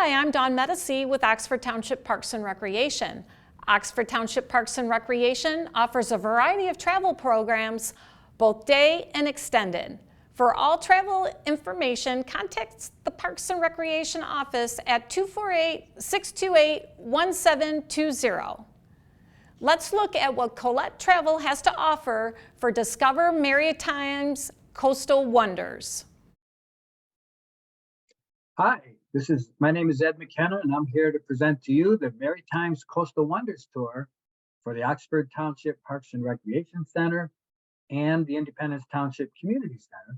Hi, I'm Dawn Medici with Oxford Township Parks and Recreation. Oxford Township Parks and Recreation offers a variety of travel programs, both day and extended. For all travel information, contact the Parks and Recreation office at 248-628-1720. Let's look at what Collette Travel has to offer for Discover Maritimes Coastal Wonders. Hi, my name is Ed McKenna, and I'm here to present to you the Maritimes Coastal Wonders Tour for the Oxford Township Parks and Recreation Center and the Independence Township Community Center.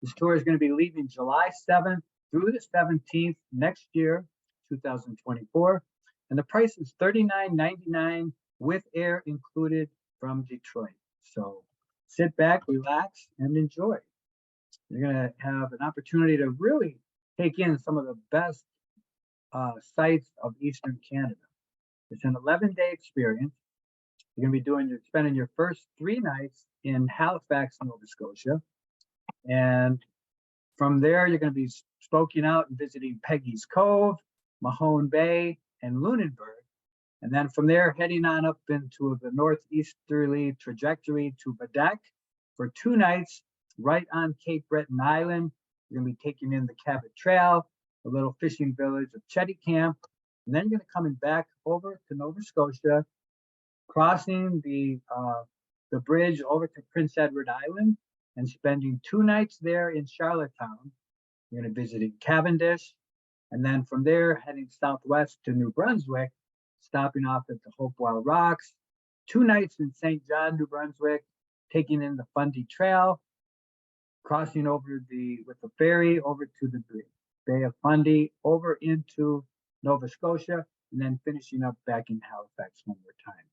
This tour is going to be leaving July 7th through the 17th next year, 2024, and the price is $39.99 with air included from Detroit. So sit back, relax, and enjoy. You're going to have an opportunity to really take in some of the best sites of Eastern Canada. It's an 11-day experience. You're going to be spending your first 3 nights in Halifax, Nova Scotia. And from there, you're going to be spoking out and visiting Peggy's Cove, Mahone Bay, and Lunenburg. And then from there, heading on up into the northeasterly trajectory to Baddeck for 2 nights right on Cape Breton Island. You're going to be taking in the Collette Travel, a little fishing village of Chetty Camp, and then you're going to come back over to Nova Scotia, crossing the bridge over to Prince Edward Island, and spending 2 nights there in Charlottetown. You're going to be visiting Cavendish, and then from there heading southwest to New Brunswick, stopping off at the Hopewell Rocks, 2 nights in St. John, New Brunswick, taking in the Fundy Trail, crossing over with the ferry over to the Bay of Fundy, over into Nova Scotia, and then finishing up back in Halifax one more time.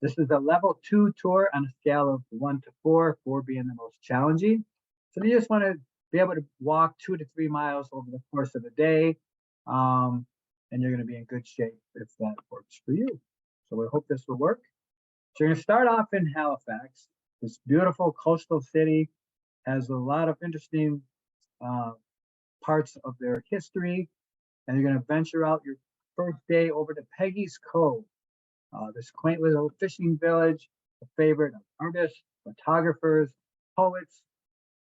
This is a level 2 tour on a scale of 1 to 4, 4 being the most challenging. So you just want to be able to walk 2 to 3 miles over the course of a day, and you're going to be in good shape if that works for you. So we hope this will work. So you're going to start off in Halifax, this beautiful coastal city. Has a lot of interesting parts of their history, and you're going to venture out your first day over to Peggy's Cove, this quaint little fishing village, a favorite of artists, photographers, poets,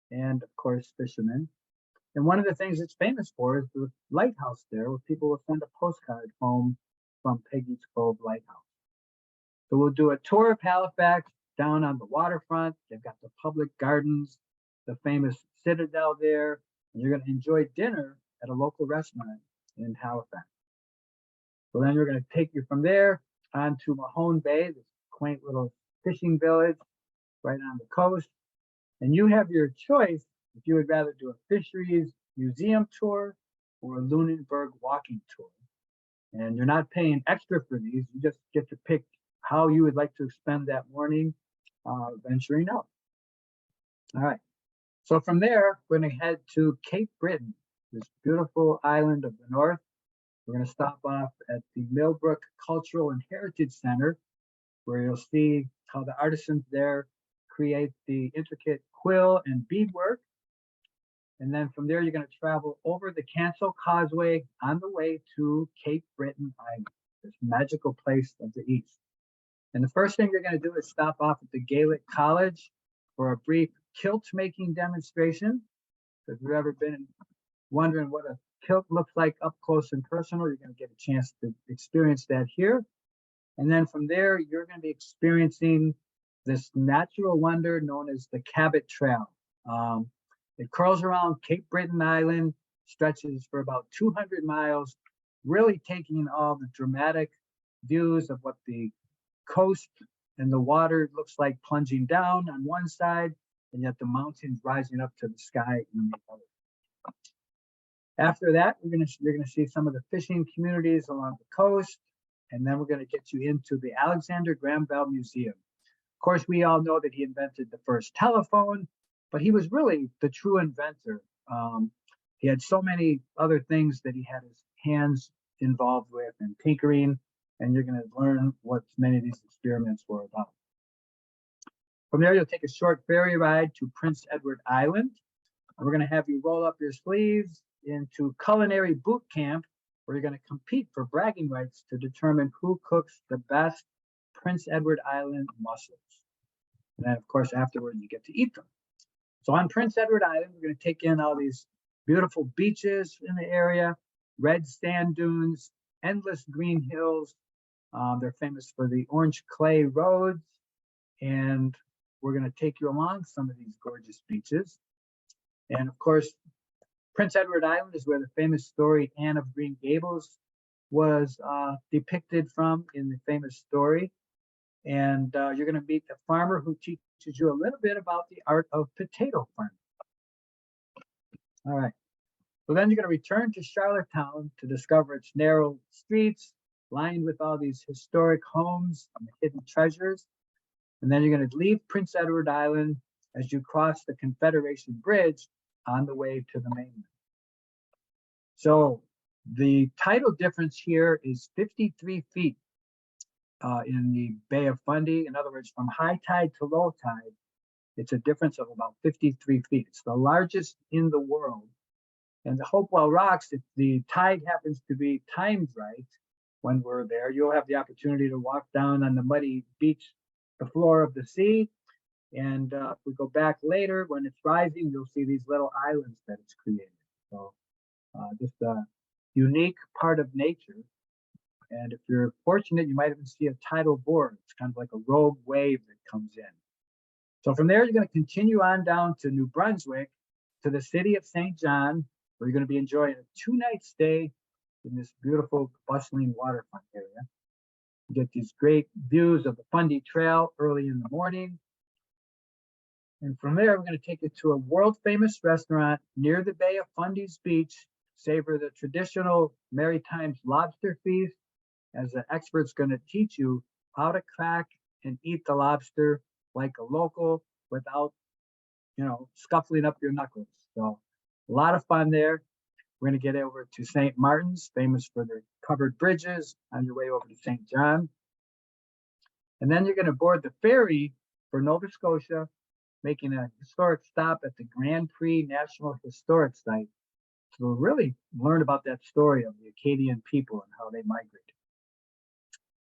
and of course fishermen. And one of the things it's famous for is the lighthouse there, where people will send a postcard home from Peggy's Cove Lighthouse. So we'll do a tour of Halifax down on the waterfront. They've got the public gardens, the famous Citadel there, and you're going to enjoy dinner at a local restaurant in Halifax. So then we're going to take you from there on to Mahone Bay, this quaint little fishing village right on the coast. And you have your choice if you would rather do a fisheries museum tour or a Lunenburg walking tour. And you're not paying extra for these. You just get to pick how you would like to spend that morning venturing out. All right. So from there, we're going to head to Cape Breton, this beautiful island of the north. We're going to stop off at the Millbrook Cultural and Heritage Center, where you'll see how the artisans there create the intricate quill and beadwork. And then from there, you're going to travel over the Cancel Causeway on the way to Cape Breton Island, this magical place of the east. And the first thing you're going to do is stop off at the Gaelic College for a brief kilt making demonstration. If you've ever been wondering what a kilt looks like up close and personal, you're going to get a chance to experience that here. And then from there, you're going to be experiencing this natural wonder known as the Collette Travel. It curls around Cape Breton Island, stretches for about 200 miles, really taking all the dramatic views of what the coast and the water looks like plunging down on one side, and yet the mountains rising up to the sky on the other. After that, you're going to see some of the fishing communities along the coast, and then we're going to get you into the Alexander Graham Bell Museum. Of course, we all know that he invented the first telephone, but he was really the true inventor. He had so many other things that he had his hands involved with and tinkering, and you're going to learn what many of these experiments were about. From there, you'll take a short ferry ride to Prince Edward Island. We're going to have you roll up your sleeves into culinary boot camp where you're going to compete for bragging rights to determine who cooks the best Prince Edward Island mussels. And then, of course, afterward, you get to eat them. So on Prince Edward Island, we're going to take in all these beautiful beaches in the area, red sand dunes, endless green hills. They're famous for the orange clay roads. And we're going to take you along some of these gorgeous beaches. And of course, Prince Edward Island is where the famous story Anne of Green Gables was depicted from in the famous story. And you're going to meet the farmer who teaches you a little bit about the art of potato farming. All right. So then you're going to return to Charlottetown to discover its narrow streets lined with all these historic homes and hidden treasures. And then you're going to leave Prince Edward Island as you cross the Confederation Bridge on the way to the mainland. So the tidal difference here is 53 feet in the Bay of Fundy. In other words, from high tide to low tide, it's a difference of about 53 feet. It's the largest in the world. And the Hopewell Rocks, if the tide happens to be timed right when we're there, you'll have the opportunity to walk down on the muddy beach, the floor of the sea. And if we go back later, when it's rising, you'll see these little islands that it's created. So just a unique part of nature. And if you're fortunate, you might even see a tidal board. It's kind of like a rogue wave that comes in. So from there, you're going to continue on down to New Brunswick, to the city of St. John, where you're going to be enjoying a 2-night stay in this beautiful, bustling waterfront area. You get these great views of the Fundy Trail early in the morning. And from there, we're going to take you to a world-famous restaurant near the Bay of Fundy's beach, savor the traditional Maritimes lobster feast, as the expert's going to teach you how to crack and eat the lobster like a local without, scuffling up your knuckles. So a lot of fun there. We're going to get over to St. Martin's, famous for their covered bridges, on your way over to St. John. And then you're going to board the ferry for Nova Scotia, making a historic stop at the Grand Prix National Historic Site to really learn about that story of the Acadian people and how they migrated.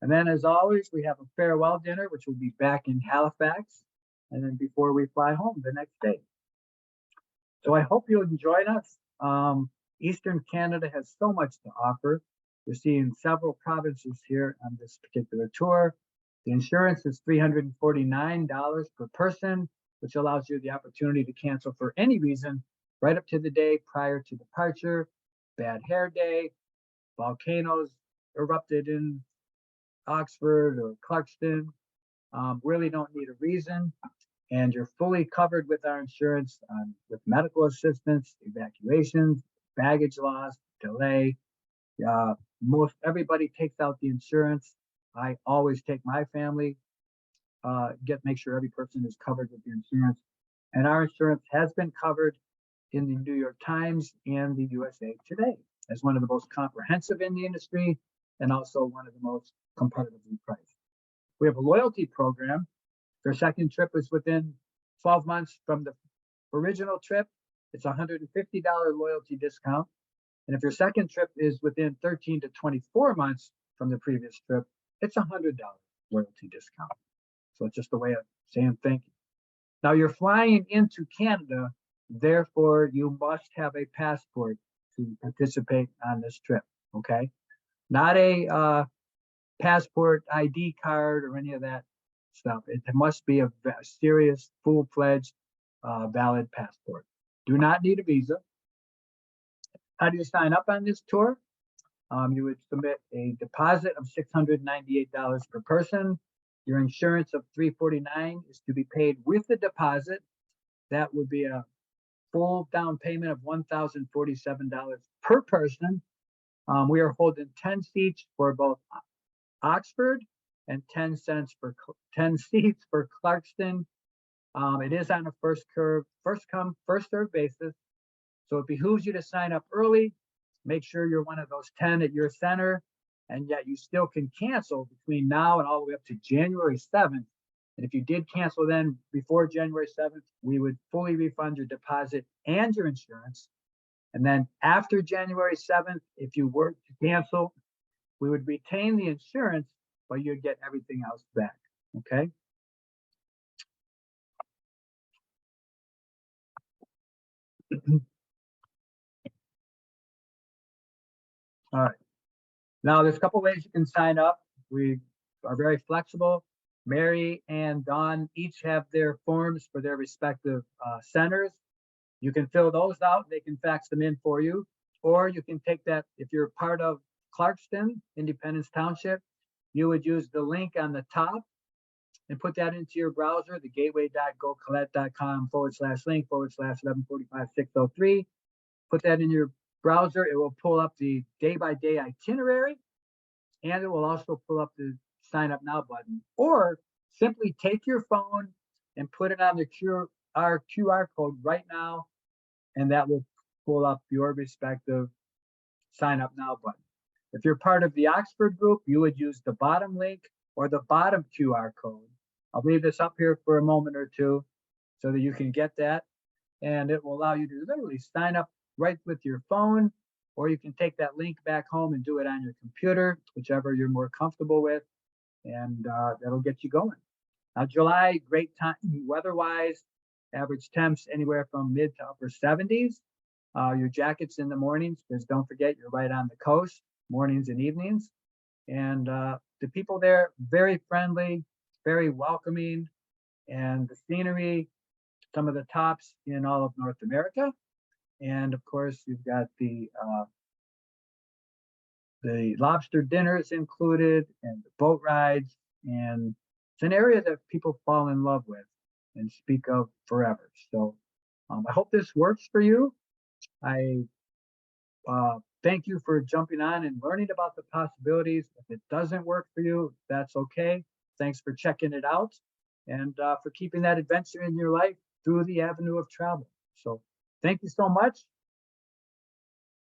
And then, as always, we have a farewell dinner, which will be back in Halifax, and then before we fly home the next day. So I hope you'll join us. Eastern Canada has so much to offer. We're seeing several provinces here on this particular tour. The insurance is $349 per person, which allows you the opportunity to cancel for any reason right up to the day prior to departure. Bad hair day, volcanoes erupted in Oxford or Clarkston, really don't need a reason. And you're fully covered with our insurance with medical assistance, evacuations, baggage loss, delay. Most everybody takes out the insurance. I always take my family, make sure every person is covered with the insurance. And our insurance has been covered in the New York Times and the USA Today as one of the most comprehensive in the industry and also one of the most competitively priced. We have a loyalty program. If your second trip is within 12 months from the original trip, it's a $150 loyalty discount. And if your second trip is within 13 to 24 months from the previous trip, it's a $100 loyalty discount. So it's just a way of saying thank you. Now you're flying into Canada, therefore you must have a passport to participate on this trip, okay? Not a passport ID card or any of that stuff. It must be a serious, full-fledged, valid passport. Do not need a visa. How do you sign up on this tour? You would submit a deposit of $698 per person. Your insurance of $349 is to be paid with the deposit. That would be a full down payment of $1,047 per person. We are holding 10 seats for both Oxford and 10 seats for Clarkston. It is on a first come, first served basis. So it behooves you to sign up early. Make sure you're one of those 10 at your center, and yet you still can cancel between now and all the way up to January 7th. And if you did cancel then before January 7th, we would fully refund your deposit and your insurance. And then after January 7th, if you were to cancel, we would retain the insurance, but you'd get everything else back. Okay. All right. Now, there's a couple ways you can sign up. We are very flexible. Mary and Dawn each have their forms for their respective centers. You can fill those out. They can fax them in for you. Or you can take that, if you're part of Clarkston, Independence Township, you would use the link on the top and put that into your browser, the gateway.gocollette.com/link/1145-603. Put that in your browser. It will pull up the day-by-day itinerary, and it will also pull up the sign up now button. Or simply take your phone and put it on the QR code right now, and that will pull up your respective sign up now button. If you're part of the Oxford group, you would use the bottom link or the bottom QR code. I'll leave this up here for a moment or two so that you can get that, and it will allow you to literally sign up right with your phone, or you can take that link back home and do it on your computer, whichever you're more comfortable with, and that'll get you going. Now, July, great time weather-wise, average temps anywhere from mid to upper 70s. Your jackets in the mornings, because don't forget, you're right on the coast, mornings and evenings. And the people there, very friendly, very welcoming, and the scenery, some of the tops in all of North America. And of course, you've got the lobster dinners included and the boat rides. And it's an area that people fall in love with and speak of forever. So I hope this works for you. I thank you for jumping on and learning about the possibilities. If it doesn't work for you, that's okay. Thanks for checking it out and for keeping that adventure in your life through the avenue of travel. So thank you so much.